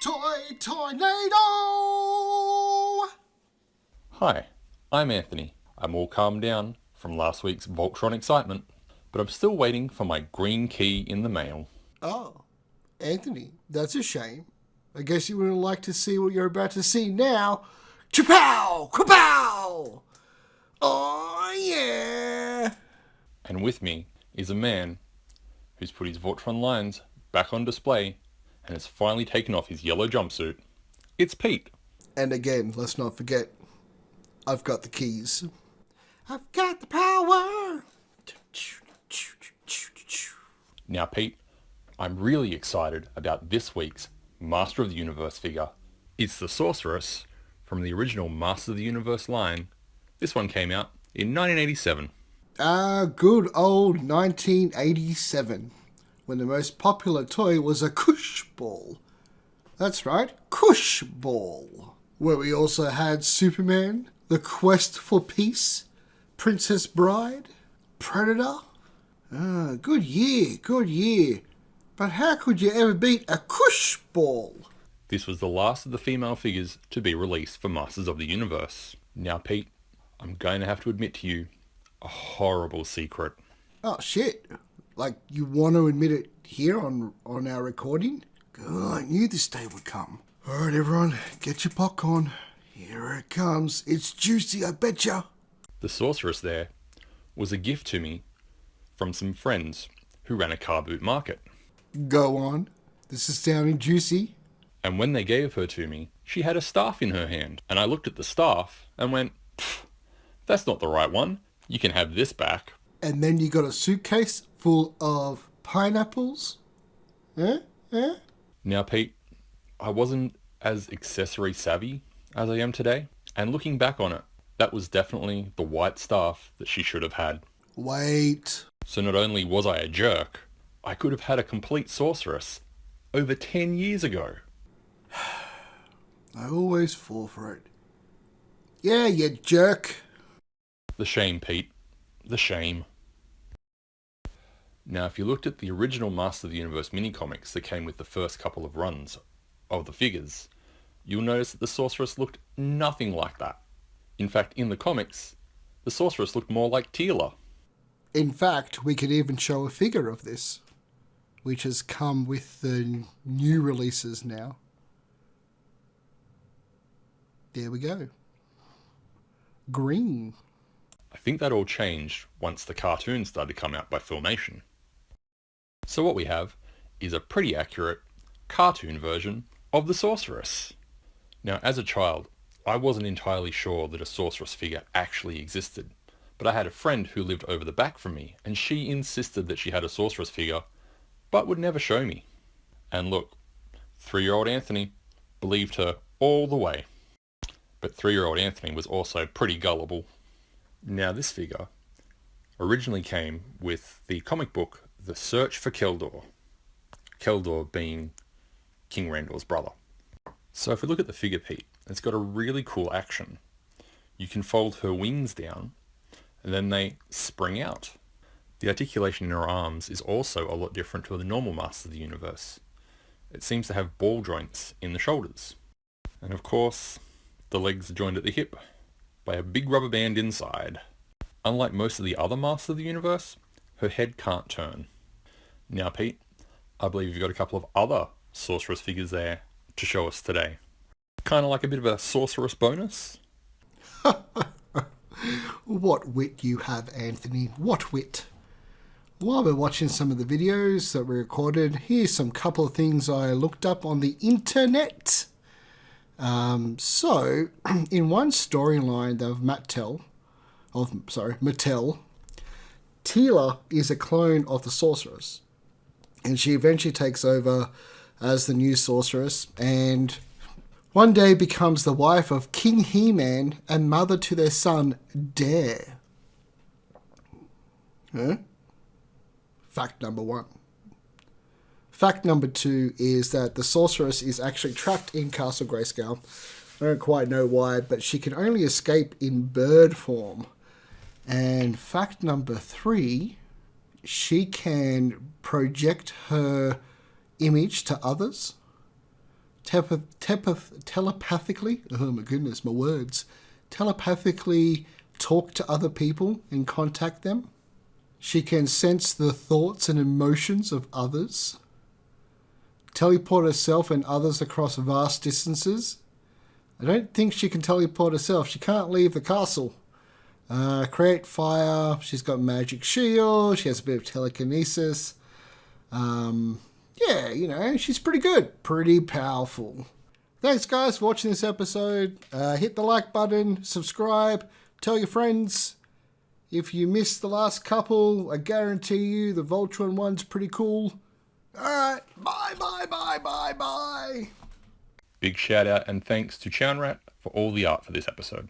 Toynado! Hi, I'm Anthony. I'm all calmed down from last week's Voltron excitement, but I'm still waiting for my green key in the mail. Oh, Anthony, that's a shame. I guess you wouldn't like to see what you're about to see now. Chapow! Kapow! Oh, yeah! And with me is a man who's put his Voltron lines back on display and has finally taken off his yellow jumpsuit. It's Pete. And again, let's not forget, I've got the keys. I've got the power! Now, Pete, I'm really excited about this week's Master of the Universe figure. It's the Sorceress from the original Master of the Universe line. This one came out in 1987. Good old 1987, when the most popular toy was a Kush Ball. That's right, Kush Ball. Where we also had Superman, The Quest for Peace, Princess Bride, Predator. Good year, good year. But how could you ever beat a Kush Ball? This was the last of the female figures to be released for Masters of the Universe. Now, Pete, I'm going to have to admit to you a horrible secret. Oh, shit. Like, you want to admit it here on our recording? Oh, I knew this day would come. All right, everyone, get your popcorn. Here it comes. It's juicy, I betcha. The Sorceress there was a gift to me from some friends who ran a car boot market. Go on. This is sounding juicy. And when they gave her to me, she had a staff in her hand. And I looked at the staff and went, that's not the right one. You can have this back. And then you got a suitcase full of pineapples? Eh? Now, Pete, I wasn't as accessory savvy as I am today. And looking back on it, that was definitely the white staff that she should have had. Wait. So not only was I a jerk, I could have had a complete sorceress over 10 years ago. I always fall for it. Yeah, you jerk. The shame, Pete. The shame. Now, if you looked at the original Master of the Universe mini-comics that came with the first couple of runs of the figures, you'll notice that the Sorceress looked nothing like that. In fact, in the comics, the Sorceress looked more like Teela. In fact, we could even show a figure of this, which has come with the new releases now. There we go. Green. I think that all changed once the cartoons started to come out by Filmation. So what we have is a pretty accurate cartoon version of the Sorceress. Now, as a child, I wasn't entirely sure that a Sorceress figure actually existed, but I had a friend who lived over the back from me, and she insisted that she had a Sorceress figure, but would never show me. And look, 3-year-old Anthony believed her all the way. But 3-year-old Anthony was also pretty gullible. Now, this figure originally came with the comic book The Search for Keldor. Keldor being King Randor's brother. So if we look at the figure, Pete, it's got a really cool action. You can fold her wings down and then they spring out. The articulation in her arms is also a lot different to the normal Master of the Universe. It seems to have ball joints in the shoulders. And of course, the legs are joined at the hip by a big rubber band inside. Unlike most of the other Masters of the Universe, her head can't turn. Now, Pete, I believe you've got a couple of other Sorceress figures there to show us today. Kind of like a bit of a Sorceress bonus. What wit you have, Anthony. What wit. While we're watching some of the videos that we recorded, here's some couple of things I looked up on the internet. So, in one storyline of Mattel, Teela is a clone of the Sorceress. And she eventually takes over as the new Sorceress and one day becomes the wife of King He-Man and mother to their son, Dare. Huh? Fact number 1. Fact number 2 is that the Sorceress is actually trapped in Castle Grayskull. I don't quite know why, but she can only escape in bird form. And fact number 3, she can project her image to others, telepathically, oh my goodness, my words, telepathically talk to other people and contact them. She can sense the thoughts and emotions of others. Teleport herself and others across vast distances. I don't think she can teleport herself. She can't leave the castle. Create fire. She's got magic shield. She has a bit of telekinesis. Yeah, you know, she's pretty good. Pretty powerful. Thanks, guys, for watching this episode. Hit the like button. Subscribe. Tell your friends. If you missed the last couple, I guarantee you the Voltron one's pretty cool. Alright, bye. Big shout out and thanks to Chownrat for all the art for this episode.